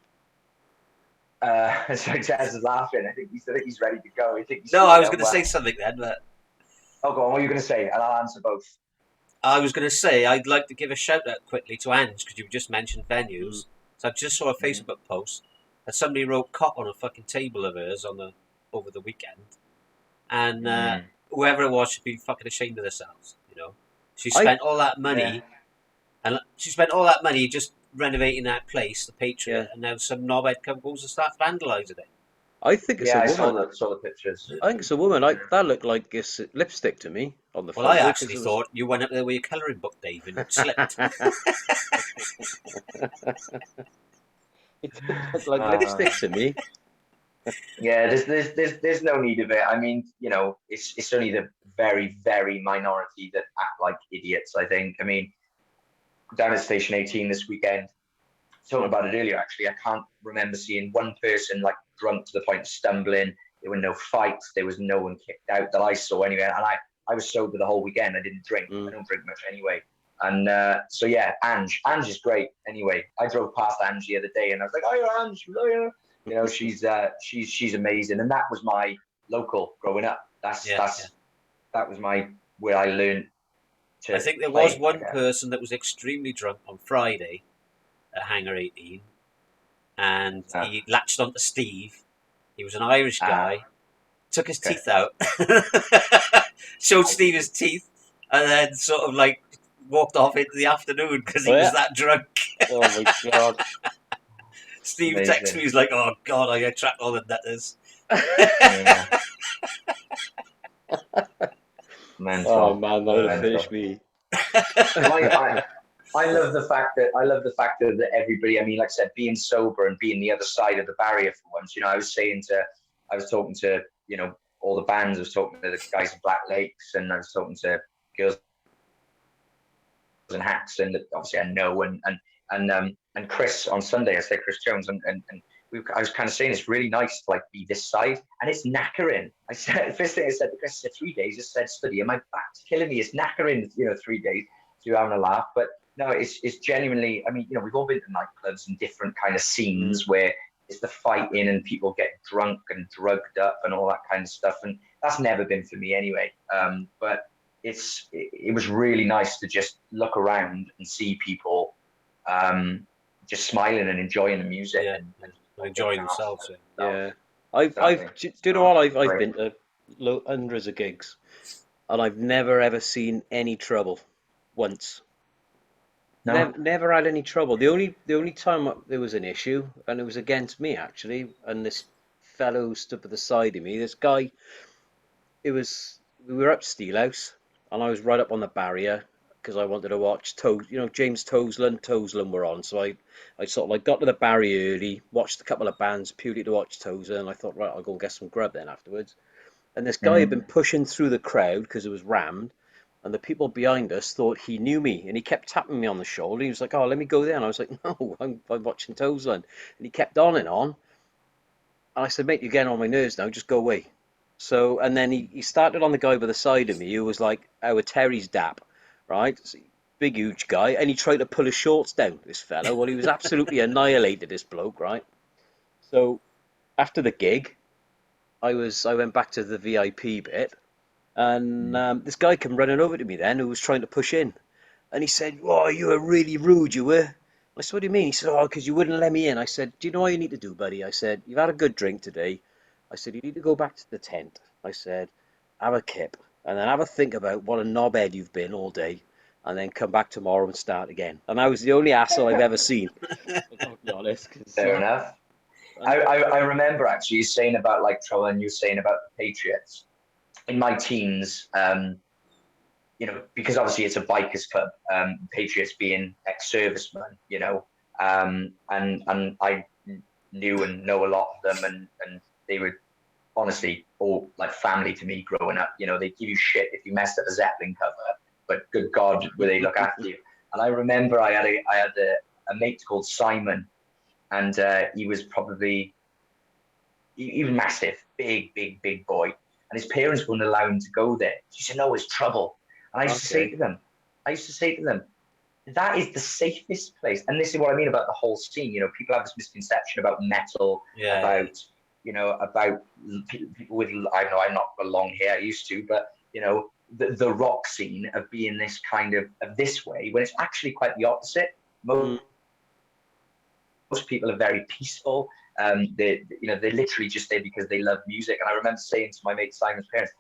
So Tez is laughing. I think he's ready to go.
I was going to say something then, but
go on. What are you going to say? And I'll answer both.
I was going to say I'd like to give a shout out quickly to Ange, because you just mentioned venues. So I just saw a Facebook post that somebody wrote "cock" on a fucking table of hers over the weekend, and whoever it was should be fucking ashamed of themselves. She spent all that money, and she spent all that money just renovating that place, the Patriot, and now some knobhead goes and starts vandalising it.
I think it's a woman.
I saw the pictures.
I think it's a woman. That looked like it's lipstick to me on the
Well,
photo.
I actually thought you went up there with your colouring book, Dave, and slipped.
It looked like lipstick to me.
Yeah, there's no need of it. I mean, it's only the very, very minority that act like idiots, I think. I mean, down at Station 18 this weekend, talking about it earlier, actually, I can't remember seeing one person like drunk to the point of stumbling. There were no fights. There was no one kicked out that I saw anyway. And I was sober the whole weekend. I didn't drink. I don't drink much anyway. And so, yeah, Ange is great anyway. I drove past Ange the other day and I was like, oh, yeah, Ange. Oh, yeah. She's amazing. And that was my local growing up. That was where I learned to
I think there was one person that was extremely drunk on Friday at Hangar 18, and he latched onto Steve. He was an Irish guy, took his teeth out, showed Steve his teeth, and then sort of like walked off into the afternoon because he was that drunk.
Oh my God.
Steve texted me, he's like, oh God, I attract all the nutters.
Oh man, that would finish me.
I love the fact that everybody, I mean, like I said, being sober and being the other side of the barrier for once, I was talking to, all the bands, I was talking to the guys in Black Lakes, and I was talking to girls in hats, and obviously I know, and Chris on Sunday, I said Chris Jones, and I was kind of saying it's really nice to like be this side, and it's knackering. I said, the first thing I said to Chris, I said 3 days, I said study, and my back's killing me, it's knackering, 3 days, so you're having a laugh, but no, it's genuinely, I mean, we've all been to nightclubs and different kind of scenes where it's the fighting and people get drunk and drugged up and all that kind of stuff, and that's never been for me anyway, but it was really nice to just look around and see people just smiling and enjoying the music and
enjoying themselves.
Yeah, I've do you know what? I've been to hundreds of gigs, and I've never ever seen any trouble once. No. Never had any trouble. The only time there was an issue, and it was against me actually, and this fellow stood by the side of me. This guy, we were up Steelhouse, and I was right up on the barrier because I wanted to watch James Toseland were on, so I sort of like got to the barrier early, watched a couple of bands purely to watch Toseland, and I thought, right, I'll go and get some grub then afterwards. And this guy had been pushing through the crowd because it was rammed, and the people behind us thought he knew me, and he kept tapping me on the shoulder. He was like, oh, let me go there. And I was like, no, I'm watching Toseland. And he kept on and on. And I said, mate, you're getting on my nerves now, just go away. So, and then he started on the guy by the side of me who was like our Terry's dap, right? Big, huge guy. And he tried to pull his shorts down, this fellow. Well, he was absolutely annihilated, this bloke, right? So after the gig, I went back to the VIP bit, and this guy came running over to me then who was trying to push in. And he said, oh, you were really rude, you were. I said, what do you mean? He said, oh, because you wouldn't let me in. I said, do you know what you need to do, buddy? I said, you've had a good drink today. I said, you need to go back to the tent. I said, have a kip, and then have a think about what a knobhead you've been all day, and then come back tomorrow and start again. And I was the only asshole I've ever seen. I'll be honest.
Fair enough. I remember actually you saying about like trouble, and you saying about the Patriots. In my teens, because obviously it's a bikers club, Patriots being ex-servicemen, and I knew and know a lot of them, and they were honestly all like family to me growing up. They give you shit if you messed up a Zeppelin cover, but good God, will they look after you? And I remember I had a mate called Simon, and he was probably he was massive, big boy, and his parents wouldn't allow him to go there. He said, no, it's trouble. And I used to say to them, that is the safest place. And this is what I mean about the whole scene. People have this misconception about metal, about people with, I know I'm not got long hair, I used to, but the rock scene of being this kind of this way, when it's actually quite the opposite. Most people are very peaceful. They're literally just there because they love music. And I remember saying to my mate Simon's parents,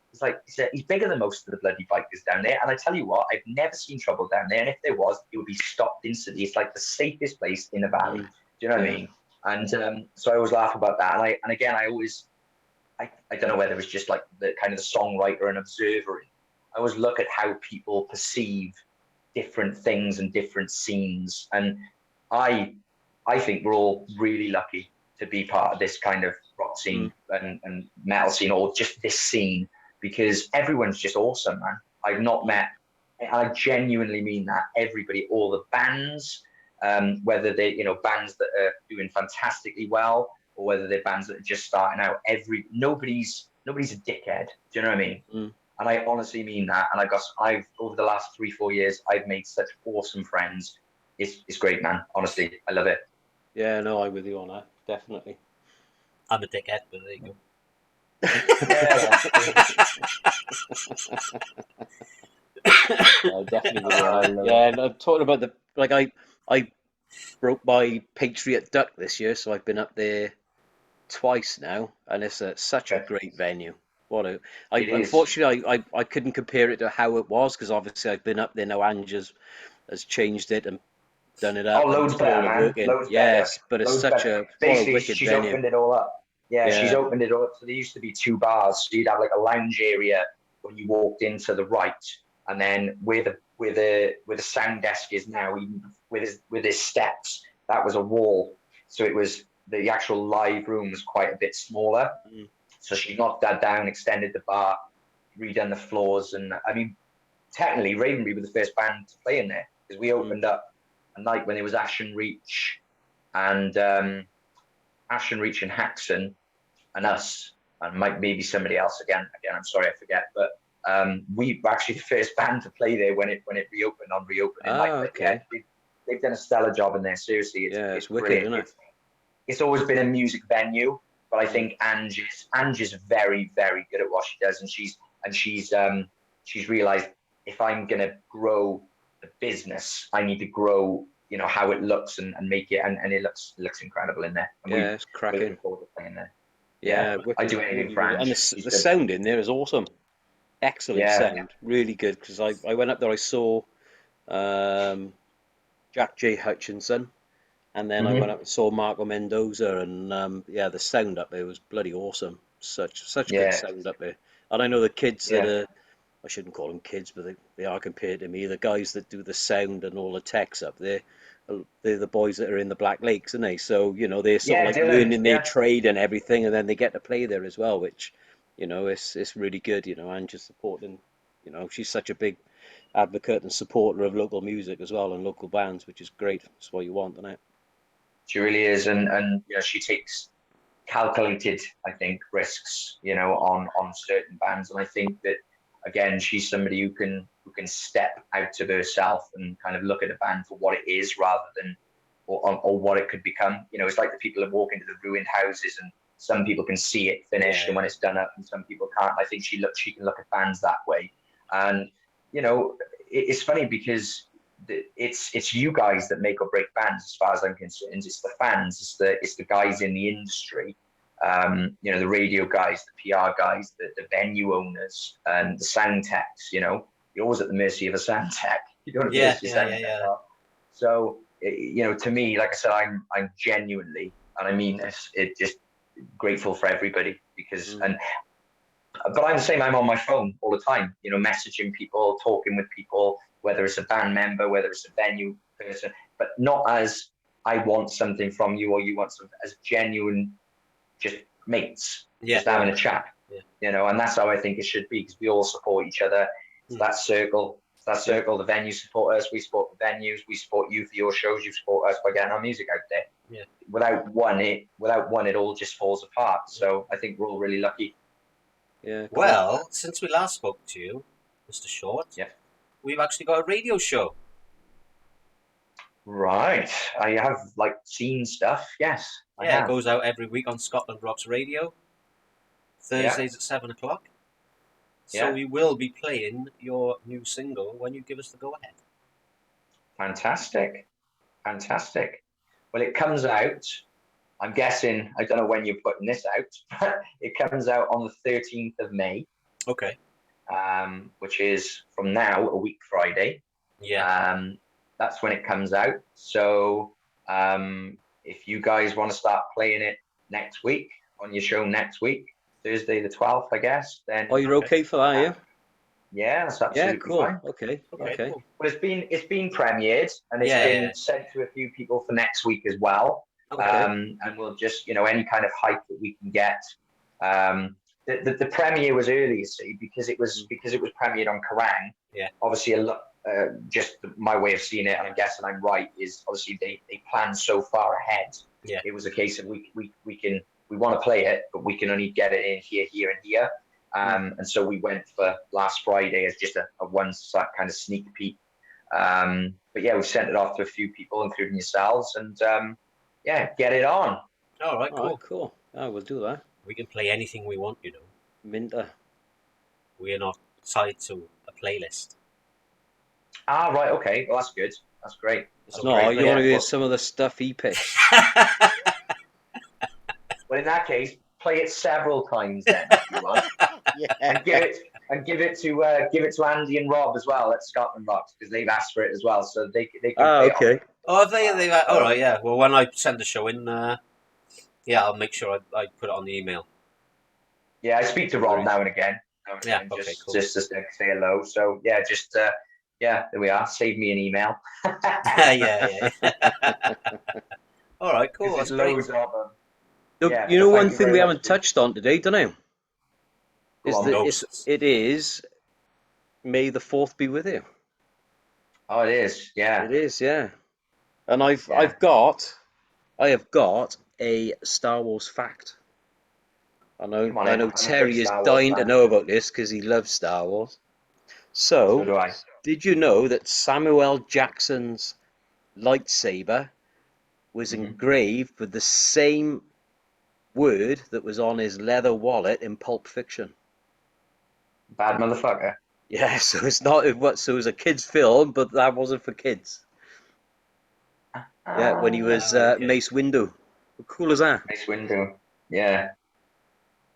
he's bigger than most of the bloody bikers down there. And I tell you what, I've never seen trouble down there. And if there was, it would be stopped instantly. It's like the safest place in the valley. Do you know what I mean? And so I always laugh about that. And again, I don't know whether it's just like the kind of the songwriter and observer. I always look at how people perceive different things and different scenes. And I think we're all really lucky to be part of this kind of rock scene and metal scene, or just this scene, because everyone's just awesome, man. I've not met, and I genuinely mean that, everybody, all the bands, whether they, bands that are doing fantastically well, or whether they're bands that are just starting out, nobody's a dickhead. Do you know what I mean? And I honestly mean that. And I've over the last 3-4 years, I've made such awesome friends. It's great, man. Honestly, I love it.
Yeah, no, I'm with you on that. Definitely.
I'm a dickhead, but there you go.
No, definitely. Yeah, and I'm talking about I broke my Patriot Duck this year, so I've been up there twice now, and it's such a great venue. Unfortunately, I couldn't compare it to how it was, because obviously I've been up there now. Ange has changed it and done it up.
Oh, loads better, man. Loads
yes,
better.
But it's
loads
a
basically
wicked
she's
venue.
Opened it all up. Yeah, she's opened it all up. So there used to be 2 bars. So you'd have like a lounge area when you walked into the right, and then where the sound desk is now, even with his steps, that was a wall. So it was, the actual live room was quite a bit smaller. So she knocked that down, extended the bar, redone the floors, and I mean, technically, Ravenbreed were the first band to play in there, because we opened up a night when there was Ashen Reach and Haxon and us, and maybe somebody else again. I'm sorry, I forget, but we were actually the first band to play there when it reopened on reopening night.
Okay.
Yeah, they've done a stellar job in there. Seriously, it's
wicked,
brilliant.
isn't it?
It's always been a music venue, but I think Ange is very, very good at what she does, and she's realised, if I'm gonna grow the business, I need to grow, how it looks and make it, and it looks incredible in there. And
it's cracking.
looking forward to playing there.
Yeah,
I do anything for Ange.
And the sound in there is awesome. Excellent sound, really good. Because I went up there, I saw Jack J. Hutchinson, and then I went up and saw Marco Mendoza, and the sound up there was bloody awesome. Such good sound up there. And I know the kids that are, I shouldn't call them kids, but they are compared to me. The guys that do the sound and all the techs up there, they're the boys that are in the Black Lakes, aren't they? So, they're sort of like learning their trade and everything, and then they get to play there as well, which, it's really good, and just supporting, she's such a big advocate and supporter of local music as well and local bands, which is great. That's what you want, isn't it?
She really is, and she takes calculated, I think, risks, on certain bands, and I think that, again, she's somebody who can step out of herself and kind of look at a band for what it is, rather than or what it could become. It's like the people that walk into the ruined houses, and some people can see it finished and when it's done up, and some people can't. I think she can look at bands that way, and it's funny because it's you guys that make or break bands, as far as I'm concerned. It's the fans, it's the guys in the industry. The radio guys, the PR guys, the venue owners, and the sound techs. You're always at the mercy of a sound tech. You don't have to sound tech. So to me, like I said, I'm genuinely, and I mean this, it just grateful for everybody, because but I'm the same. I'm on my phone all the time, messaging people, talking with people, whether it's a band member, whether it's a venue person, but not as I want something from you or you want something, as genuine, just mates, just having a chat, and that's how I think it should be, because we all support each other. It's that circle. The venues support us, we support the venues, we support you for your shows, you support us by getting our music out there.
Yeah.
Without one, it all just falls apart. So I think we're all really lucky.
Yeah.
Well, since we last spoke to you, Mr. Short, we've actually got a radio show.
Right. I have seen stuff. Yes.
It goes out every week on Scotland Rocks Radio, Thursdays at 7:00. So we will be playing your new single when you give us the go-ahead.
Fantastic. Well, it comes out, I'm guessing, I don't know when you're putting this out, but it comes out on the 13th of May.
Okay.
Which is from now, a week Friday.
Yeah.
That's when it comes out. So if you guys want to start playing it next week on your show next week, Thursday the 12th, I guess, then.
Oh, you're okay for that, yeah?
Yeah, that's absolutely
cool.
fine.
Okay.
Cool.
Well, it's been premiered and it's been sent to a few people for next week as well.
Okay.
And we'll just, any kind of hype that we can get. The premiere was early, you see, because it was premiered on Kerrang.
Yeah.
Obviously, just my way of seeing it, and I'm guessing I'm right, is obviously they planned so far ahead.
Yeah.
It was a case of we want to play it, but we can only get it in here, and here. And so we went for last Friday as just a one kind of sneak peek. But yeah, we've sent it off to a few people, including yourselves, and get it on.
All right,
cool. Oh, we'll do that.
We can play anything we want,
Minter.
We are not tied to a playlist.
Ah, right, okay. Well, that's good. That's great.
You want to hear some of the stuff he picked?
Well, in that case, play it several times then, if you want. And give it to Andy and Rob as well at Scotland Rocks, because they've asked for it as well, so they can.
Okay.
Oh, they've all right, yeah. Well, when I send the show in, I'll make sure I put it on the email.
Yeah, I speak to Rob now and again.
Cool.
Just to say hello. So yeah, there we are. Save me an email.
Yeah. All right, cool. That's great.
Loads of them.
Look, one thing we haven't touched on today, don't you? It is May the 4th be with you.
Oh, it is. Yeah.
It is. Yeah. And I have got a Star Wars fact. I know Terry is dying to know about this because he loves Star Wars. So
do I.
Did you know that Samuel Jackson's lightsaber was engraved with the same word that was on his leather wallet in Pulp Fiction?
Bad motherfucker.
Yeah, so it's not so it was a kids' film, but that wasn't for kids. Yeah, when he was Mace Windu. How cool is that?
Mace Windu. Yeah.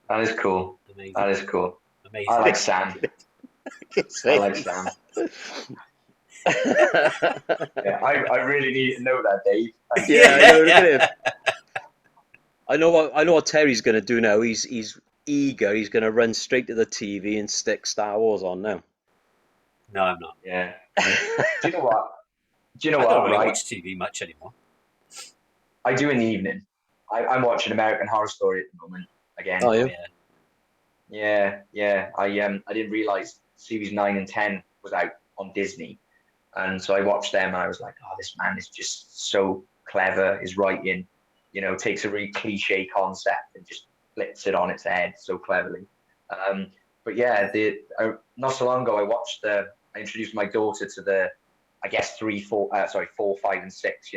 That is cool.
Amazing.
That is cool.
Amazing.
I like Sam. I like Sam. Yeah, I really need to know that, Dave.
Yeah, I know. Look at him. I know what Terry's going to do now. He's eager. He's going to run straight to the TV and stick Star Wars on now.
No, I'm not.
Yeah. Do you know what?
I don't really watch TV much anymore.
I do in the evening. I'm watching American Horror Story at the moment again.
Oh, yeah.
Yeah. I didn't realize series 9 and 10 was out on Disney, and so I watched them and I was like, oh, this man is just so clever. His writing, takes a really cliche concept and just flips it on its head so cleverly. But yeah, not so long ago I introduced my daughter to the, I guess 4, 5 and 6,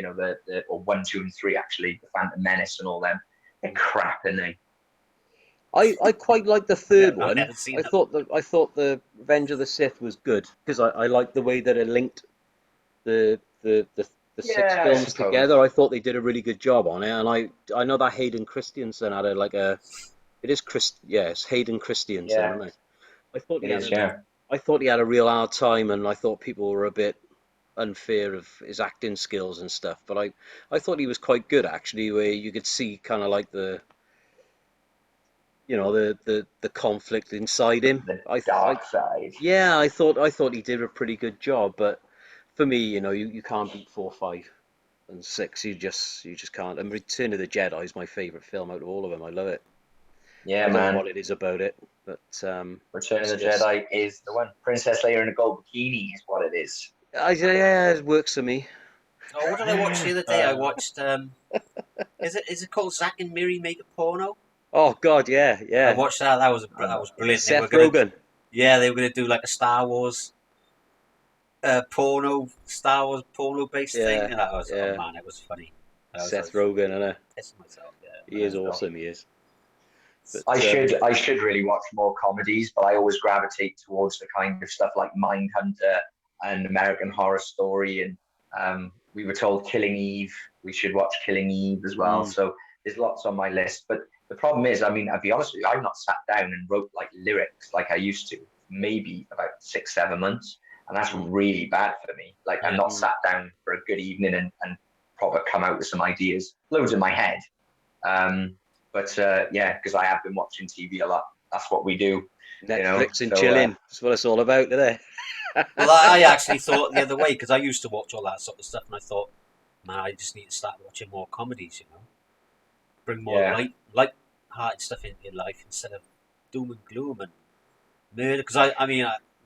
or 1, 2 and 3 actually, the Phantom Menace and all them. They're crap, aren't they?
I quite like the third one.
I've never seen
I thought the Revenge of the Sith was good because I liked the way that it linked the 6 films together. I thought they did a really good job on it, and I know that Hayden Christensen had it's Hayden Christensen, isn't it? I thought he had a real hard time, and I thought people were a bit unfair of his acting skills and stuff. But I thought he was quite good actually, where you could see kind of like the conflict inside him.
The dark side.
Yeah, I thought he did a pretty good job. But for me, you can't beat 4, 5, and 6. You just can't. And Return of the Jedi is my favorite film out of all of them. I love it.
Yeah,
I don't
man.
know what it is about it, but
Return of the Jedi is the one. Princess Leia in a gold bikini is what it is.
Yeah, it works for me.
Oh, what did I watch the other day? I watched. Is it called Zack and Miri Make a Porno?
Oh God, yeah.
I watched that. That was brilliant.
Seth Rogen.
Yeah, they were going to do like a Star Wars porno based thing. And that was, oh man, it was funny.
Seth Rogen, I know.
Pissing myself. Yeah,
he is awesome. He is.
But, I should really watch more comedies, but I always gravitate towards the kind of stuff like Mindhunter and American Horror Story, and we were told Killing Eve. We should watch Killing Eve as well. So there's lots on my list. But the problem is, I'll be honest with you, I've not sat down and wrote like lyrics like I used to, maybe about 6-7 months, and that's really bad for me. Like I've not sat down for a good evening and proper come out with some ideas. Loads in my head. But because I have been watching TV a lot. That's what we do.
Netflix and chilling. That's what it's all about, isn't it?
Well, I actually thought the other way, because I used to watch all that sort of stuff, and I thought, man, I just need to start watching more comedies, bring more light-hearted stuff into your life instead of doom and gloom and murder. Because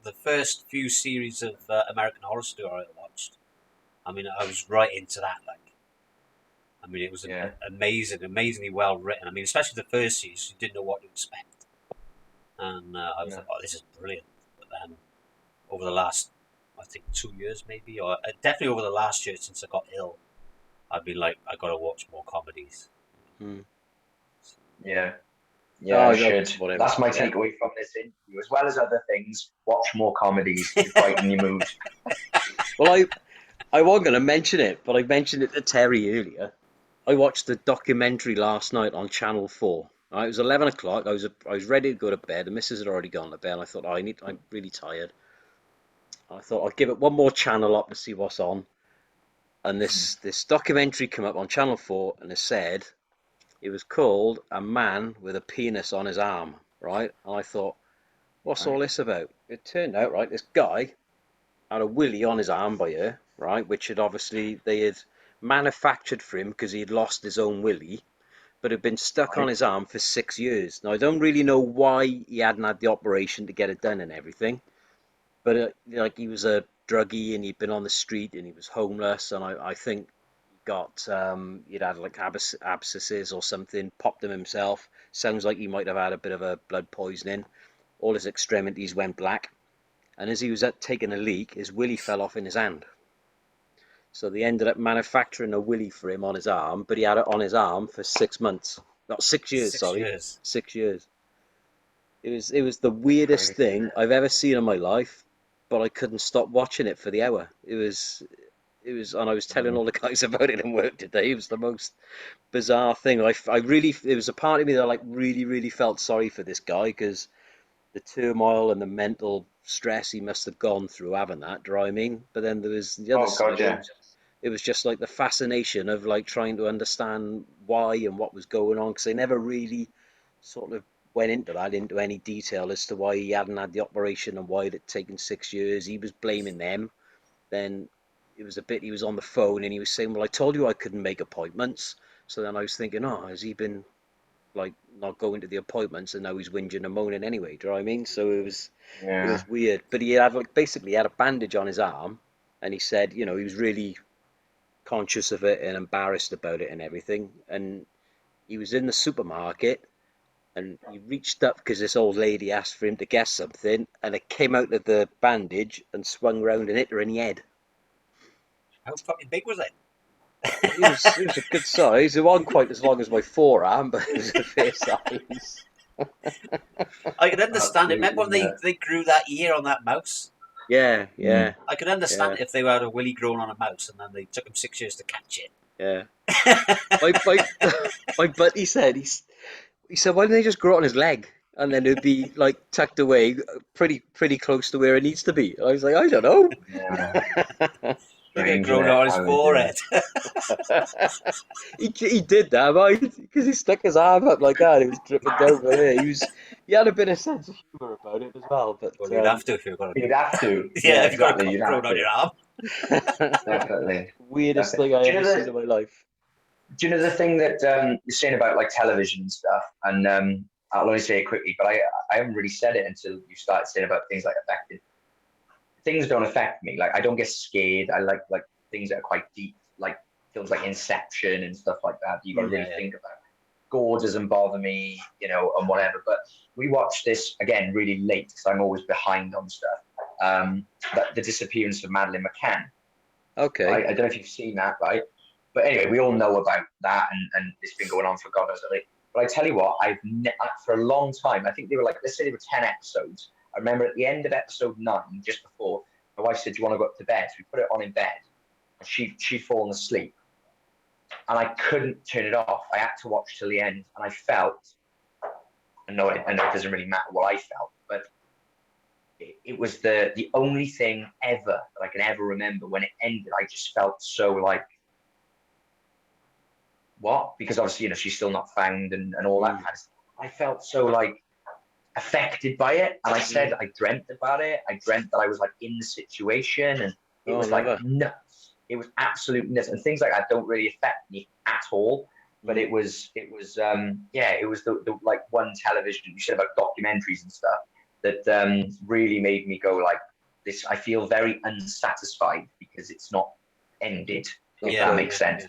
the first few series of American Horror Story I watched, I was right into that. It was amazingly well written. Especially the first series, you didn't know what to expect, and I was like, oh, this is brilliant. But then over the last, I think 2 years maybe, or definitely over the last year since I got ill, I've been like, I got to watch more comedies.
Yeah, I should. Whatever. That's my takeaway from this interview, as well as other things. Watch more comedies to brighten your mood.
Well, I wasn't going to mention it, but I mentioned it to Terry earlier. I watched the documentary last night on Channel 4. Right, it was 11 o'clock. I was ready to go to bed. The missus had already gone to bed. And I thought, I'm really tired. I thought I'd give it one more channel up to see what's on. And this documentary came up on Channel 4, and it was called A Man with a Penis on His Arm, right? And I thought, what's all this about? It turned out, right, this guy had a willy on his arm by her, right, which they had manufactured for him because he had lost his own willy, but had been stuck on his arm for 6 years. Now, I don't really know why he hadn't had the operation to get it done and everything, but he was a druggie and he'd been on the street and he was homeless, and I think he'd had like abscesses or something, popped them himself. Sounds like he might have had a bit of a blood poisoning. All his extremities went black, and as he was taking a leak, his willy fell off in his hand. So they ended up manufacturing a willy for him on his arm, but he had it on his arm for 6 months. Not 6 years,
6 years.
6 years. It was the weirdest thing I've ever seen in my life, but I couldn't stop watching it for the hour. It was, and I was telling all the guys about it in work today. It was the most bizarre thing. There was a part of me that really, really felt sorry for this guy, because the turmoil and the mental stress he must have gone through having that, do you know what I mean? But then there was the other side. It was just like the fascination of trying to understand why and what was going on, because they never really sort of went into any detail as to why he hadn't had the operation and why it had taken 6 years. He was blaming them. Then it was he was on the phone and he was saying, well, I told you I couldn't make appointments. So then I was thinking, has he been not going to the appointments, and now he's whinging and moaning anyway, do you know what I mean? So it was weird. But he had basically had a bandage on his arm, and he said, he was really conscious of it and embarrassed about it and everything. And he was in the supermarket, and he reached up because this old lady asked for him to guess something, and it came out of the bandage and swung round and hit her in the head.
How fucking big was it?
It was a good size. It wasn't quite as long as my forearm, but it was a fair size.
I could understand it. Remember when they grew that ear on that mouse?
Yeah.
I could understand it if they had a willy grown on a mouse and then they took him 6 years to catch it.
Yeah. my buddy said, he said, why didn't they just grow it on his leg? And then it'd be tucked away pretty close to where it needs to be. I was like, I don't know.
Yeah.
He grown on his forehead.
He did that, because he stuck his arm up like that. It was dripping down from there. He had a bit of sense of humour about it as well. But
you'd have to if you're going to.
You'd have to.
Yeah, if you've got a grown on your arm.
Definitely.
Weirdest thing I ever seen in my life.
Do you know the thing that you're saying about television and stuff? And I'll only say it quickly, but I haven't really said it until you started saying about things affected. Things don't affect me. I don't get scared. I like things that are quite deep, like films like Inception and stuff like that. You got to really think about. Gore doesn't bother me, and whatever. But we watched this again really late because I'm always behind on stuff. The disappearance of Madeleine McCann.
Okay.
Right? I don't know if you've seen that, right? But anyway, we all know about that, and it's been going on for God knows how long. But I tell you what, for a long time, I think they were let's say they were 10 episodes. I remember at the end of episode 9, just before, my wife said, do you want to go up to bed? So we put it on in bed, and she'd fallen asleep. And I couldn't turn it off. I had to watch till the end, and I felt, I know it doesn't really matter what I felt, but it was the only thing ever that I can ever remember when it ended. I just felt so what? Because obviously, she's still not found and all that kind of stuff. I felt so like affected by it, and I said I dreamt about it. I dreamt that I was like in the situation, and it was like nuts. It was absolute nuts, and things like that don't really affect me at all. But it was it was the like one television you said about documentaries and stuff that really made me go like this. I feel very unsatisfied because it's not ended. If that makes sense.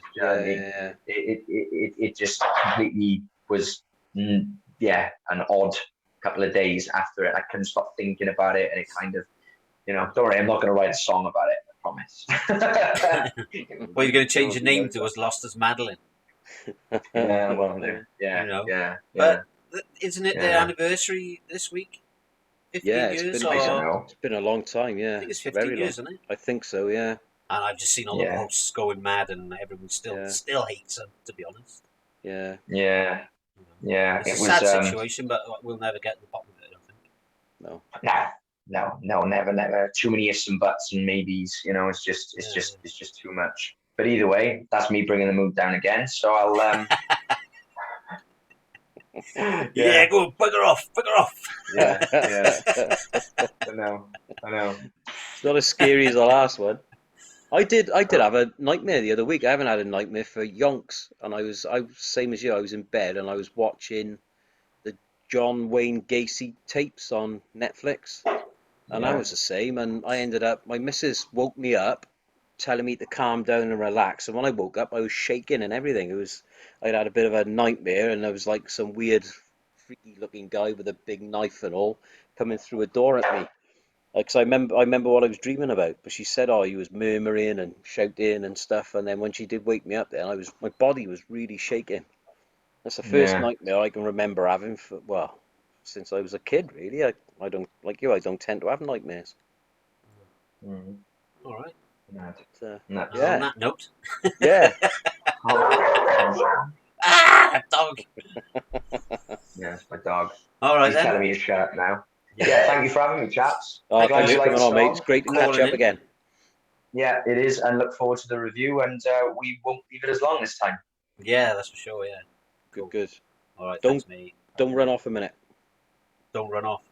It just completely was an odd couple of days after it. I couldn't stop thinking about it, and it kind of, don't worry, I'm not going to write a song about it, I promise.
Well, you're going to change your name to As Lost as Madeline.
Yeah, well,
But isn't it their anniversary this week? 15 years?
It's been a long time, yeah.
I think it's 15 years, isn't it?
I think so, yeah.
And I've just seen all the posts going mad, and everyone still hates them, to be honest.
Yeah.
Yeah. Yeah.
It's a sad situation, but we'll never get to the bottom of it, I don't think.
No, never. Too many ifs and buts and maybes. It's just too much. But either way, that's me bringing the mood down again. So I'll.
Go bugger off.
Yeah. I know.
It's not as scary as the last one. I did have a nightmare the other week. I haven't had a nightmare for yonks, and I was same as you. I was in bed and I was watching the John Wayne Gacy tapes on Netflix, and I was the same. And I ended up, my missus woke me up, telling me to calm down and relax. And when I woke up, I was shaking and everything. I'd had a bit of a nightmare, and there was like some weird, freaky-looking guy with a big knife and all coming through a door at me. Because I remember what I was dreaming about, but she said, he was murmuring and shouting and stuff. And then when she did wake me up, then my body was really shaking. That's the first nightmare I can remember having since I was a kid. Really, I don't like you. I don't tend to have nightmares.
Mm.
All right.
On
that note.
Yeah.
Dog.
Yeah, it's my dog.
All right,
He's telling me to shut up now.
Yeah,
thank you for having me, chaps.
Thanks for coming on, mate. It's great to catch up again.
Yeah, it is, and look forward to the review, and we won't leave it as long this time.
Yeah, that's for sure, yeah.
Good.
All right,
don't run off a minute.
Don't run off.